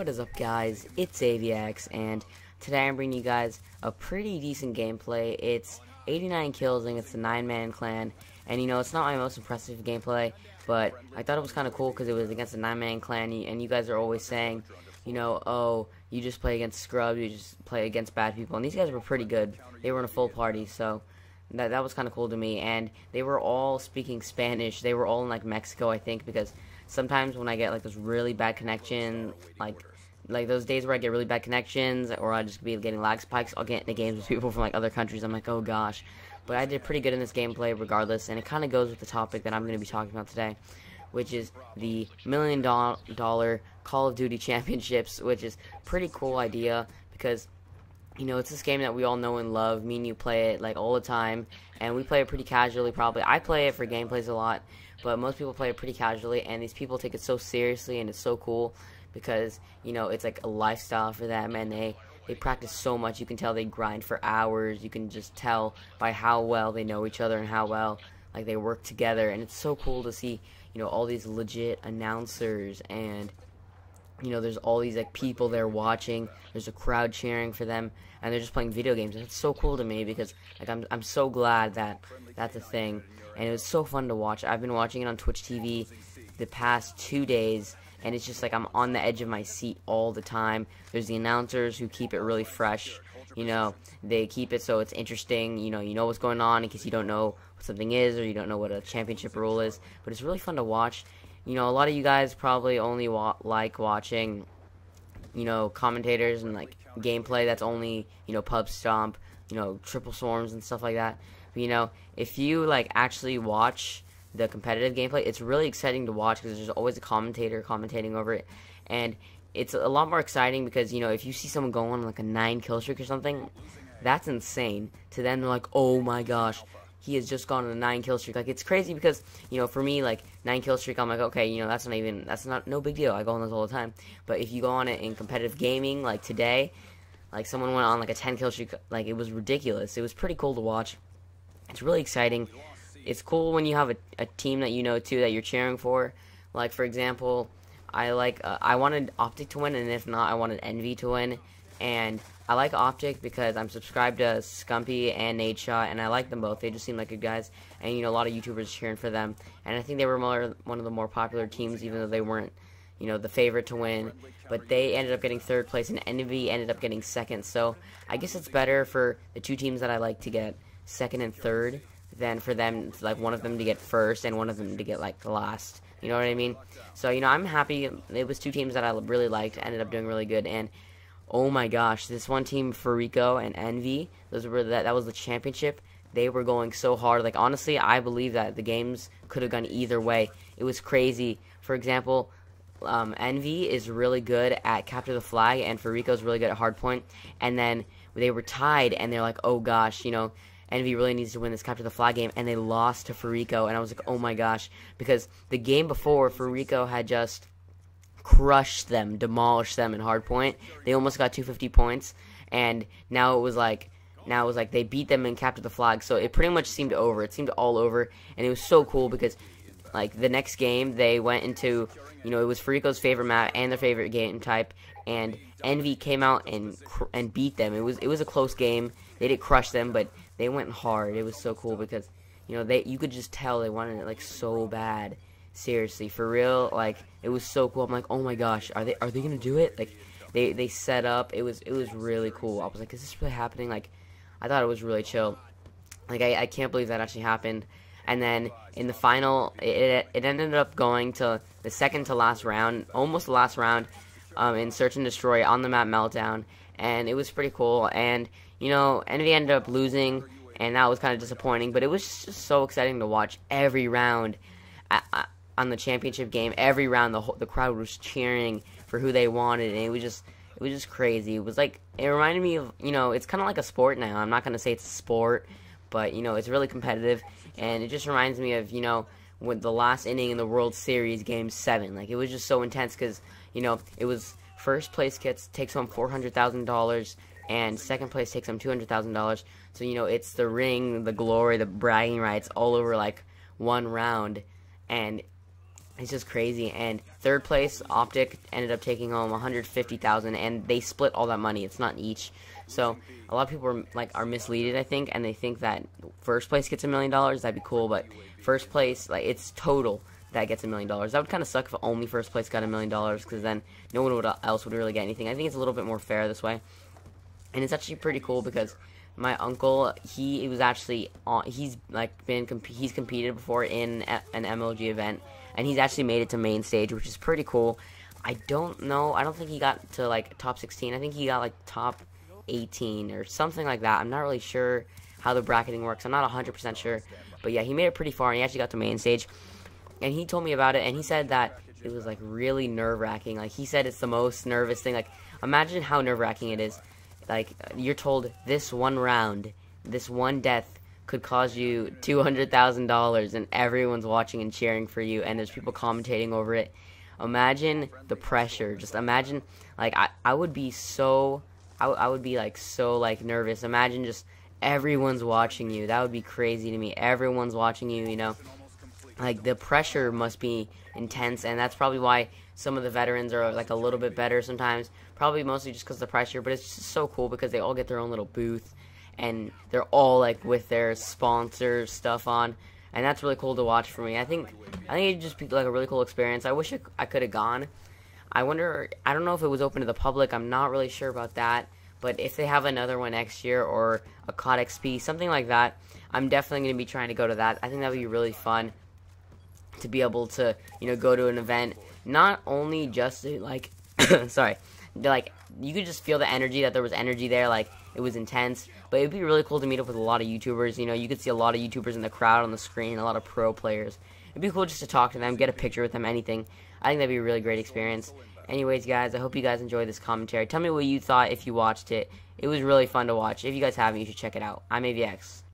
What is up, guys? It's AVX, and today I'm bringing you guys a pretty decent gameplay. It's 89 kills, and it's a 9-man clan. And it's not my most impressive gameplay, but I thought it was kind of cool because it was against a 9-man clan. And you guys are always saying, oh, you just play against scrubs, you just play against bad people. And these guys were pretty good. They were in a full party, so that was kind of cool to me. And they were all speaking Spanish. They were all in like Mexico, I think, because sometimes when I get like those really bad connection, like those days where I get really bad connections, or I just be getting lag spikes, I'll get into games with people from like other countries. I'm like, oh gosh. But I did pretty good in this gameplay regardless, and it kind of goes with the topic that I'm going to be talking about today, which is the $1 million Call of Duty Championships, which is a pretty cool idea because it's this game that we all know and love. Me and you play it like all the time, and we play it pretty casually. Probably I play it for gameplays a lot, but most people play it pretty casually, and these people take it so seriously, and it's so cool because it's like a lifestyle for them, and they practice so much. You can tell they grind for hours. You can just tell by how well they know each other and how well like they work together, and it's so cool to see all these legit announcers, and there's all these like people there watching. There's a crowd cheering for them, and they're just playing video games. And it's so cool to me because like I'm so glad that that's a thing, and it was so fun to watch. I've been watching it on Twitch TV the past 2 days, and it's just like I'm on the edge of my seat all the time. There's the announcers who keep it really fresh. They keep it so it's interesting. You know what's going on in case you don't know what something is, or you don't know what a championship rule is. But it's really fun to watch. A lot of you guys probably only like watching, commentators and like gameplay that's only, pub stomp, triple swarms and stuff like that. But, if you like actually watch the competitive gameplay, it's really exciting to watch because there's always a commentator commentating over it, and it's a lot more exciting because if you see someone go on like a 9 kill streak or something, that's insane. To them, they're like, oh my gosh, he has just gone on a 9 kill streak. Like, it's crazy because for me, like 9 kill streak, I'm like, okay, that's no big deal. I go on those all the time. But if you go on it in competitive gaming, like today, like someone went on like a 10 kill streak, like it was ridiculous. It was pretty cool to watch. It's really exciting. It's cool when you have a team that too, that you're cheering for. Like, for example, I wanted Optic to win, and if not, I wanted Envy to win. And I like Optic because I'm subscribed to Scumpy and Nadeshot, and I like them both. They just seem like good guys, and a lot of YouTubers cheering for them. And I think they were one of the more popular teams, even though they weren't the favorite to win. But they ended up getting 3rd place, and Envy ended up getting 2nd. So I guess it's better for the 2 teams that I like to get 2nd and 3rd than for them, like one of them to get 1st and one of them to get like last. You know what I mean? So I'm happy. It was 2 teams that I really liked, ended up doing really good. And oh my gosh, this one team, Farico and Envy, that was the championship. They were going so hard. Like, honestly, I believe that the games could have gone either way. It was crazy. For example, Envy is really good at capture the flag, and Farico is really good at hardpoint. And then they were tied, and they're like, oh gosh, Envy really needs to win this capture the flag game, and they lost to Farico. And I was like, oh my gosh, because the game before, Farico had just crushed them, demolished them in hardpoint. They almost got 250 points, and now it was like they beat them and captured the flag. So it pretty much seemed over. It seemed all over, and it was so cool because like the next game they went into, it was Farico's favorite map and their favorite game type, and Envy came out and beat them. It was a close game. They didn't crush them, but they went hard. It was so cool because you could just tell they wanted it like so bad. Seriously, for real, like it was so cool. I'm like, oh my gosh, are they gonna do it? Like they set up. It was really cool. I was like, is this really happening? Like, I thought it was really chill. Like I can't believe that actually happened. And then in the final, it ended up going to the second to last round, almost the last round, in Search and Destroy on the map Meltdown, and it was pretty cool. And Envy ended up losing, and that was kind of disappointing. But it was just so exciting to watch every round. On the championship game, every round the crowd was cheering for who they wanted, and it was just crazy. It was like, it reminded me of, it's kind of like a sport now. I'm not gonna say it's a sport, but it's really competitive, and it just reminds me of when the last inning in the World Series, Game 7. Like, it was just so intense because it was first place takes home $400,000, and second place takes home $200,000. So it's the ring, the glory, the bragging rights all over like one round. And It's just crazy. And third place, Optic, ended up taking home 150,000, and they split all that money. It's not each. So a lot of people are misleaded, I think, and they think that first place gets $1 million. That'd be cool, but first place, like, it's total that gets $1 million. That would kind of suck if only first place got $1 million, because then no one else would really get anything. I think it's a little bit more fair this way, and it's actually pretty cool because my uncle, he was actually he's competed before in an MLG event, and he's actually made it to main stage, which is pretty cool. I don't think he got to like top 16. I think he got like top 18 or something like that. I'm not really sure how the bracketing works. I'm not 100% sure, but yeah, he made it pretty far, and he actually got to main stage. And he told me about it, and he said that it was like really nerve-wracking. Like, he said it's the most nervous thing. Like, imagine how nerve-wracking it is. Like, you're told this one round, this one death could cause you $200,000, and everyone's watching and cheering for you, and there's people commentating over it. Imagine the pressure. Just imagine, like, I would be so, I would be like so like nervous. Imagine just everyone's watching you. That would be crazy to me. Everyone's watching you, you know. Like, the pressure must be intense, and that's probably why some of the veterans are like a little bit better sometimes. Probably mostly just because of the pressure, but it's just so cool because they all get their own little booth, and they're all like with their sponsor stuff on, and that's really cool to watch for me. I think it'd just be like a really cool experience. I wish I could have gone. I don't know if it was open to the public. I'm not really sure about that, but if they have another one next year or a COD XP, something like that, I'm definitely going to be trying to go to that. I think that would be really fun to be able to, you know, go to an event, not only just to, like, sorry, like, you could just feel the energy, that there was energy there, like, it was intense, but it'd be really cool to meet up with a lot of YouTubers. You know, you could see a lot of YouTubers in the crowd on the screen, a lot of pro players. It'd be cool just to talk to them, get a picture with them, anything. I think that'd be a really great experience. Anyways, guys, I hope you guys enjoyed this commentary. Tell me what you thought if you watched it. It was really fun to watch. If you guys haven't, you should check it out. I'm AVX.